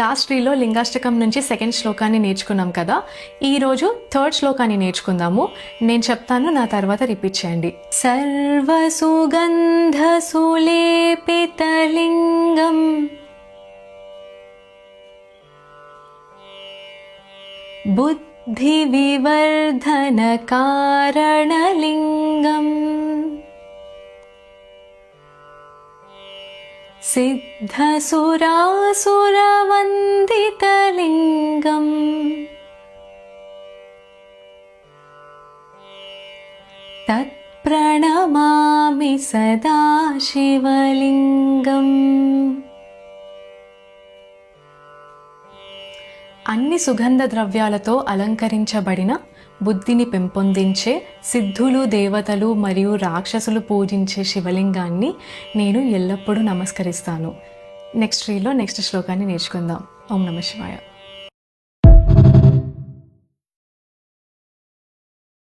Last రీలో Lingashtakam నుంచి second శ్లోకాన్ని నేర్చుకున్నాం కదా. ఈరోజు థర్డ్ శ్లోకాన్ని నేర్చుకుందాము. నేను చెప్తాను, నా తర్వాత రిపీట్ చేయండి. సర్వసుగంధ సులేపితలింగం బుద్ధి వివర్ధన కారణలింగం సిద్ధసురాసురవందితలింగం తత్ప్రణమామి సదా శివలింగం. అన్ని సుగంధ ద్రవ్యాలతో అలంకరించబడిన, బుద్ధిని పెంపొందించే, సిద్ధులు, దేవతలు మరియు రాక్షసులు పూజించే శివలింగాన్ని నేను ఎల్లప్పుడూ నమస్కరిస్తాను. నెక్స్ట్ రీలో నెక్స్ట్ శ్లోకాన్ని నేర్చుకుందాం. ఓం నమః శివాయ.